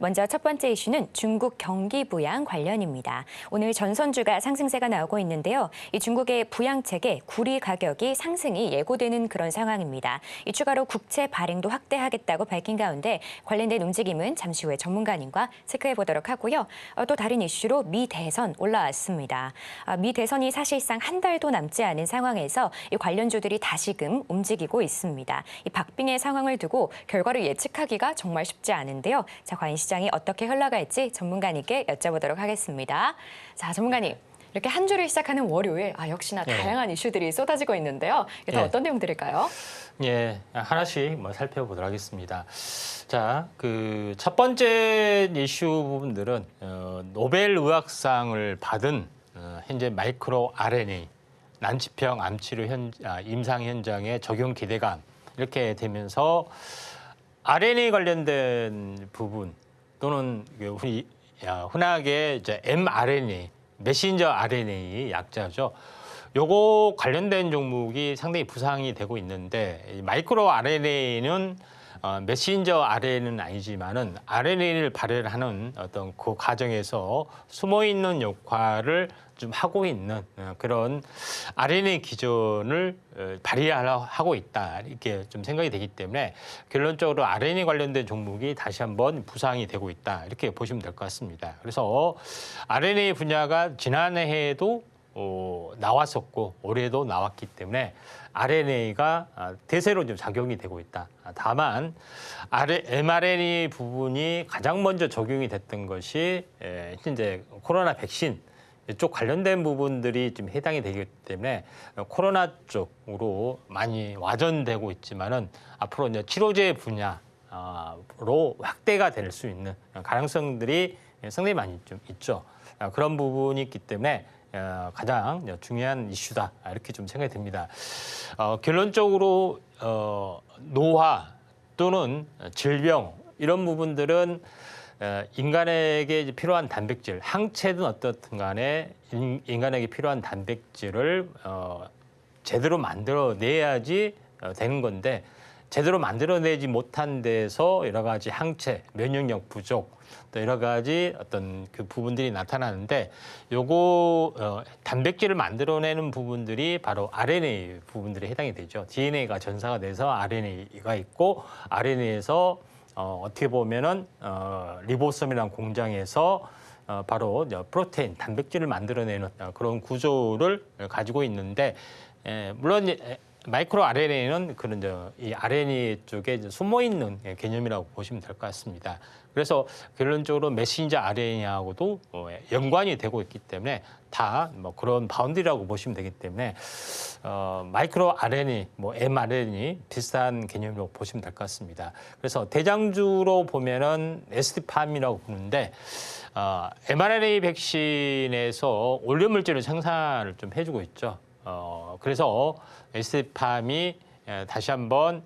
먼저 첫 번째 이슈는 중국 경기 부양 관련입니다. 오늘 전선주가 상승세가 나오고 있는데요. 이 중국의 부양책에 구리 가격이 상승이 예고되는 그런 상황입니다. 이 추가로 국채 발행도 확대하겠다고 밝힌 가운데 관련된 움직임은 잠시 후에 전문가님과 체크해 보도록 하고요. 또 다른 이슈로 미 대선 올라왔습니다. 미 대선이 사실상 한 달도 남지 않은 상황에서 이 관련주들이 다시금 움직이고 있습니다. 이 박빙의 상황을 두고 결과를 예측하기가 정말 쉽지 않은데요. 자, 과연 시장이 어떻게 흘러갈지 전문가님께 여쭤보도록 하겠습니다. 자, 전문가님. 이렇게 한 주를 시작하는 월요일, 역시나 다양한 이슈들이 쏟아지고 있는데요. 이게 어떤 내용들일까요? 하나씩 살펴보도록 하겠습니다. 자, 그 첫 번째 이슈 부분들은 노벨 의학상을 받은 현재 마이크로 RNA 난치병 암치료 임상 현장의 적용 기대감 이렇게 되면서 RNA 관련된 부분 또는 우리 흔하게 이제 mRNA, 메신저 RNA 약자죠. 요거 관련된 종목이 상당히 부상이 되고 있는데 마이크로 RNA는 메신저 RNA는 아니지만은 RNA를 발현하는 어떤 그 과정에서 숨어 있는 역할을 좀 하고 있는 그런 RNA 기전을 발휘하고 있다 이렇게 좀 생각이 되기 때문에 결론적으로 RNA 관련된 종목이 다시 한번 부상이 되고 있다 이렇게 보시면 될 것 같습니다. 그래서 RNA 분야가 지난해에도 나왔었고 올해도 나왔기 때문에 RNA가 대세로 좀 작용이 되고 있다. 다만 mRNA 부분이 가장 먼저 적용이 됐던 것이 이제 코로나 백신 이쪽 관련된 부분들이 좀 해당이 되기 때문에 코로나 쪽으로 많이 와전되고 있지만은 앞으로 이제 치료제 분야로 확대가 될 수 있는 가능성들이 상당히 많이 좀 있죠. 그런 부분이 있기 때문에 가장 중요한 이슈다 이렇게 좀 생각이 듭니다. 결론적으로 노화 또는 질병 이런 부분들은 인간에게 필요한 단백질, 항체든 어떻든 간에 인간에게 필요한 단백질을 제대로 만들어내야지 되는 건데 제대로 만들어내지 못한 데서 여러 가지 항체, 면역력 부족, 또 여러 가지 어떤 그 부분들이 나타나는데 요거 단백질을 만들어내는 부분들이 바로 RNA 부분들이 해당이 되죠. DNA가 전사가 돼서 RNA가 있고 RNA에서 어떻게 보면은 리보솜이라는 공장에서 바로 프로테인, 단백질을 만들어내는 그런 구조를 가지고 있는데 물론 마이크로 RNA는 그런 이 RNA 쪽에 숨어 있는 개념이라고 보시면 될 것 같습니다. 그래서 결론적으로 메신저 RNA하고도 연관이 되고 있기 때문에 다 그런 바운드리라고 보시면 되기 때문에 마이크로 RNA, mRNA 비슷한 개념으로 보시면 될 것 같습니다. 그래서 대장주로 보면은 ST팜이라고 부르는데 mRNA 백신에서 올려 물질을 생산을 좀 해주고 있죠. 그래서 ST팜이 다시 한번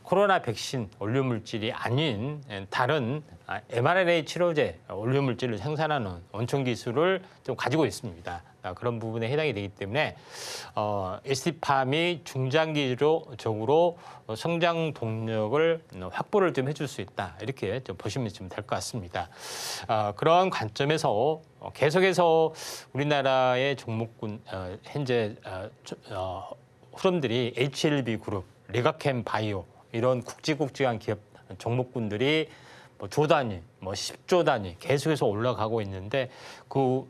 코로나 백신 올려 물질이 아닌 다른 mRNA 치료제 올려 물질을 생산하는 원천 기술을 좀 가지고 있습니다. 그런 부분에 해당이 되기 때문에 ST팜이 중장기적으로 성장 동력을 확보를 좀 해줄 수 있다 이렇게 좀 보시면 좀 될 것 같습니다. 그런 관점에서 계속해서 우리나라의 종목군 현재 흐름들이 HLB 그룹, 리가캠 바이오 이런 굵직굵직한 기업 종목군들이 조 단위, 10조 단위 계속해서 올라가고 있는데 그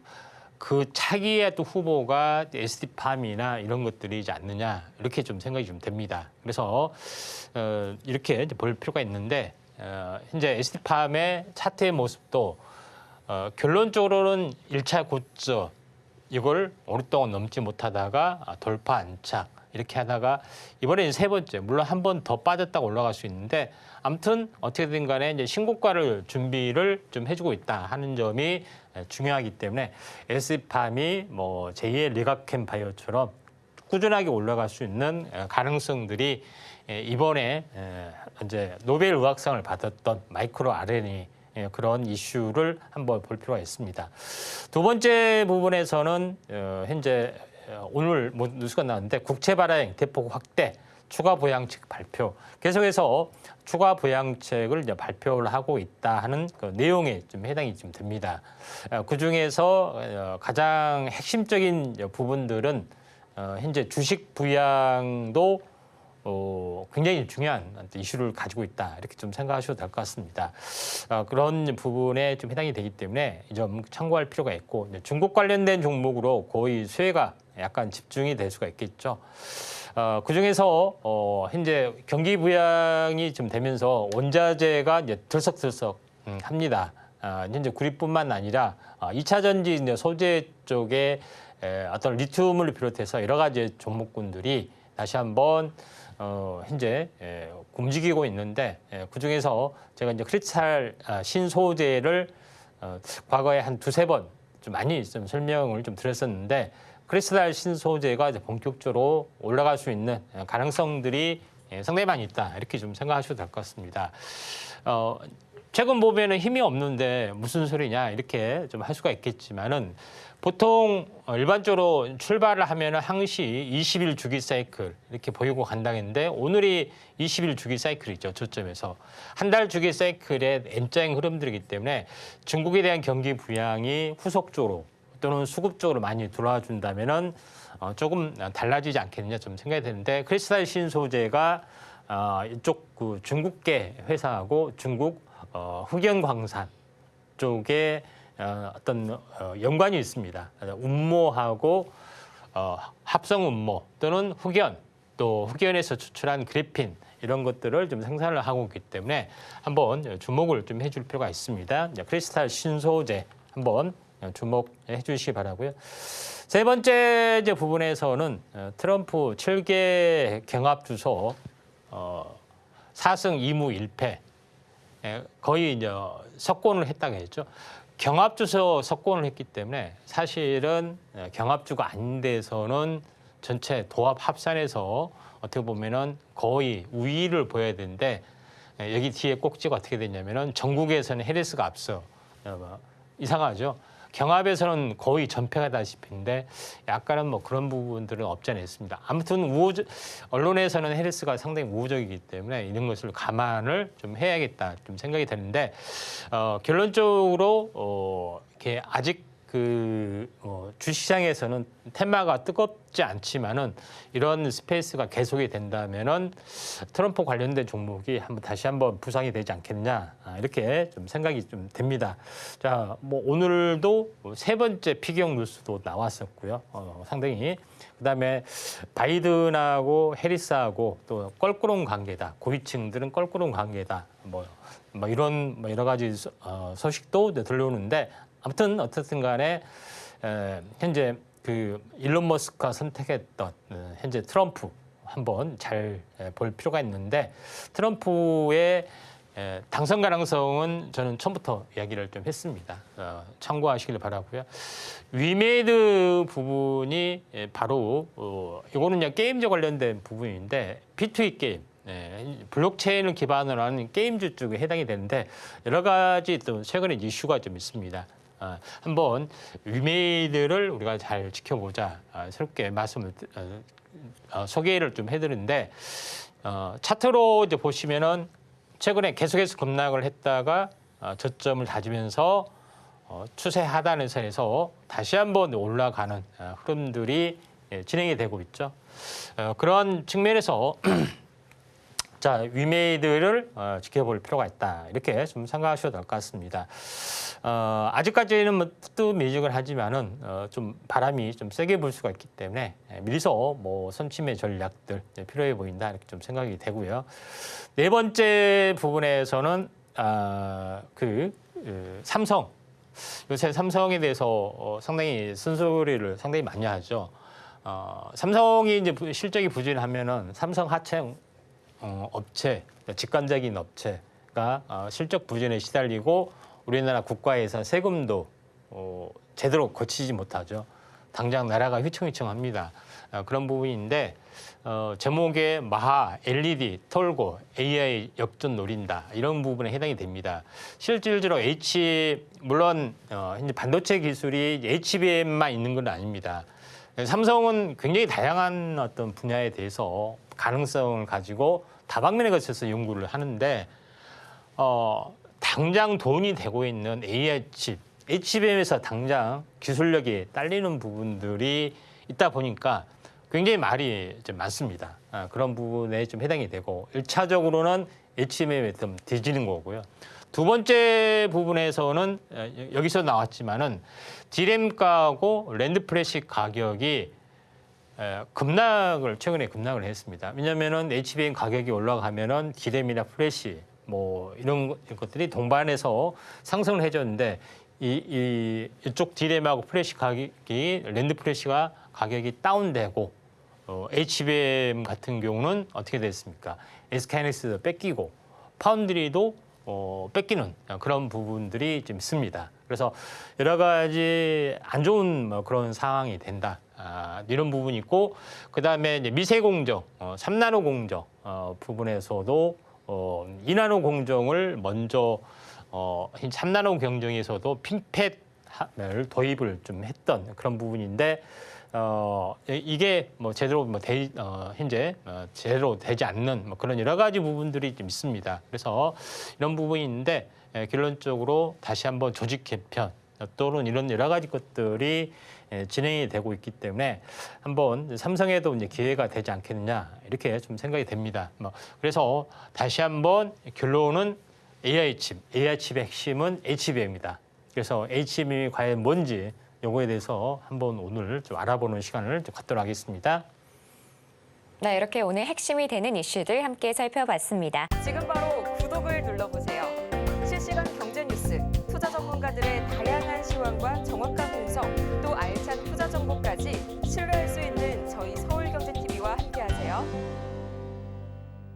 차기의 또 후보가 ST팜이나 이런 것들이지 않느냐 이렇게 좀 생각이 좀 됩니다. 그래서 이렇게 볼 필요가 있는데 현재 ST팜의 차트의 모습도 결론적으로는 1차 고점 이걸 오랫동안 넘지 못하다가 돌파 안착 이렇게 하다가 이번에 세 번째 물론 한 번 더 빠졌다가 올라갈 수 있는데 아무튼 어떻게든 간에 이제 신고가를 준비를 좀 해주고 있다 하는 점이 중요하기 때문에 ST팜이 제2의 리가캠 바이오처럼 꾸준하게 올라갈 수 있는 가능성들이 이번에 이제 노벨 의학상을 받았던 마이크로 RNA 그런 이슈를 한번 볼 필요가 있습니다. 두 번째 부분에서는 현재 오늘 뉴스가 나왔는데 국채 발행 대폭 확대 추가 부양책 발표, 계속해서 추가 부양책을 이제 발표를 하고 있다 하는 그 내용에 좀 해당이 좀 됩니다. 그 중에서 가장 핵심적인 부분들은 현재 주식 부양도 굉장히 중요한 이슈를 가지고 있다 이렇게 좀 생각하셔도 될 것 같습니다. 그런 부분에 좀 해당이 되기 때문에 이 점 참고할 필요가 있고 중국 관련된 종목으로 거의 수혜가 약간 집중이 될 수가 있겠죠. 그 중에서 현재 경기 부양이 좀 되면서 원자재가 이제 들썩들썩 합니다. 현재 구리뿐만 아니라 2차 전지 이제 소재 쪽에 어떤 리튬을 비롯해서 여러 가지 종목군들이 다시 한번 현재 움직이고 있는데 그 중에서 제가 이제 크리스탈 신소재를 과거에 한 두세 번 좀 많이 좀 설명을 좀 드렸었는데 크리스탈 신소재가 이제 본격적으로 올라갈 수 있는 가능성들이 상당히 많이 있다 이렇게 좀 생각하셔도 될 것 같습니다. 최근 보면은 힘이 없는데 무슨 소리냐 이렇게 좀 할 수가 있겠지만은 보통 일반적으로 출발을 하면은 항시 20일 주기 사이클 이렇게 보이고 간다는데 오늘이 20일 주기 사이클이죠. 저점에서 한 달 주기 사이클의 N자형 흐름들이기 때문에 중국에 대한 경기 부양이 후속적으로 또는 수급적으로 많이 들어와 준다면은 조금 달라지지 않겠느냐 좀 생각이 되는데 크리스탈 신소재가 이쪽 그 중국계 회사하고 중국 흑연광산 쪽에 어떤 연관이 있습니다. 운모하고 합성 운모 또는 흑연 또 흑연에서 추출한 그래핀 이런 것들을 좀 생산을 하고 있기 때문에 한번 주목을 좀 해줄 필요가 있습니다. 크리스탈 신소재 한번 주목해 주시기 바라고요. 세 번째 이제 부분에서는 트럼프 7개 경합 주소 4승 2무 1패 거의 이제 석권을 했다고 했죠. 경합주소 석권을 했기 때문에 사실은 경합주가 아닌 데서는 전체 도합 합산에서 어떻게 보면은 거의 우위를 보여야 되는데 여기 뒤에 꼭지가 어떻게 됐냐면은 전국에서는 해리스가 앞서 이상하죠. 경합에서는 거의 전패가 다시피인데 약간은 뭐 그런 부분들은 없지 않아 있습니다. 아무튼 언론에서는 해리스가 상당히 우호적이기 때문에 이런 것을 감안을 좀 해야겠다 좀 생각이 되는데 결론적으로 이렇게 아직 그 주시장에서는 테마가 뜨겁지 않지만은 이런 스페이스가 계속이 된다면은 트럼프 관련된 종목이 다시 한번 부상이 되지 않겠냐 이렇게 좀 생각이 좀 됩니다. 자, 뭐 오늘도 세 번째 피경 뉴스도 나왔었고요. 상당히 그다음에 바이든하고 해리스하고 또 껄끄러운 관계다. 고위층들은 껄끄러운 관계다. 뭐 이런 여러 가지 소식도 들려오는데. 아무튼 어떻든 간에 현재 그 일론 머스크가 선택했던 현재 트럼프 한번 잘 볼 필요가 있는데 트럼프의 당선 가능성은 저는 처음부터 이야기를 좀 했습니다. 참고하시길 바라고요. 위메이드 부분이 바로 이거는 그냥 게임즈 관련된 부분인데 B2E 게임. 블록체인을 기반으로 하는 게임즈 쪽에 해당이 되는데 여러 가지 또 최근에 이슈가 좀 있습니다. 한번 위메이드를 우리가 잘 지켜보자 새롭게 말씀을 소개를 좀 해드리는데 차트로 이제 보시면은 최근에 계속해서 급락을 했다가 저점을 다지면서 추세 하단에서 다시 한번 올라가는 흐름들이 진행이 되고 있죠. 그런 측면에서 자, 위메이드를 지켜볼 필요가 있다. 이렇게 좀 생각하셔도 될 것 같습니다. 아직까지는 뭐 뜨미직을 하지만은 좀 바람이 좀 세게 불 수가 있기 때문에 미리서 뭐 선침의 전략들 필요해 보인다. 이렇게 좀 생각이 되고요. 네 번째 부분에서는 삼성. 요새 삼성에 대해서 상당히 쓴소리를 상당히 많이 하죠. 삼성이 이제 실적이 부진하면은 삼성 하청 업체, 직관적인 업체가 실적 부진에 시달리고 우리나라 국가에서 세금도 제대로 거치지 못하죠. 당장 나라가 휘청휘청합니다. 그런 부분인데 제목에 마하, LED, 톨고, AI 역전 노린다 이런 부분에 해당이 됩니다. 실질적으로 물론 현재 반도체 기술이 HBM만 있는 건 아닙니다. 삼성은 굉장히 다양한 어떤 분야에 대해서 가능성을 가지고 다방면에 걸쳐서 연구를 하는데 당장 돈이 되고 있는 AI 칩, HBM에서 당장 기술력이 딸리는 부분들이 있다 보니까 굉장히 말이 좀 많습니다. 그런 부분에 좀 해당이 되고 1차적으로는 HBM에 좀 뒤지는 거고요. 두 번째 부분에서는 여기서 나왔지만은 디램가하고 랜드 프레시 가격이 최근에 급락을 했습니다. 왜냐하면은 HBM 가격이 올라가면은 디램이나 프레시 뭐 이런 것들이 동반해서 상승을 해줬는데 이쪽 디램하고 프레시 가격이 랜드 프레시가 가격이 다운되고 HBM 같은 경우는 어떻게 됐습니까? SK하이닉스도 뺏기고 파운드리도 뺏기는 그런 부분들이 좀 있습니다. 그래서 여러 가지 안 좋은 그런 상황이 된다. 이런 부분이 있고 그다음에 이제 미세 공정, 3나노 공정 부분에서도 2나노 공정을 먼저 3나노 공정에서도 핀팻을 도입을 좀 했던 그런 부분인데 이게 뭐 제대로 현재 제대로 되지 않는 그런 여러 가지 부분들이 좀 있습니다. 그래서 이런 부분이 있는데 결론적으로 다시 한번 조직 개편 또는 이런 여러 가지 것들이 진행이 되고 있기 때문에 한번 삼성에도 이제 기회가 되지 않겠느냐 이렇게 좀 생각이 됩니다. 그래서 다시 한번 결론은 AI 칩의 핵심은 HBM입니다. 그래서 HBM이 과연 뭔지 요거에 대해서 한번 오늘 좀 알아보는 시간을 좀 갖도록 하겠습니다. 네, 이렇게 오늘 핵심이 되는 이슈들 함께 살펴봤습니다. 지금 바로 구독을 눌러보세요. 실시간 경제 뉴스, 투자 전문가들의 다양한 시황과 정확한 분석, 또 알찬 투자 정보까지 신뢰할 수 있는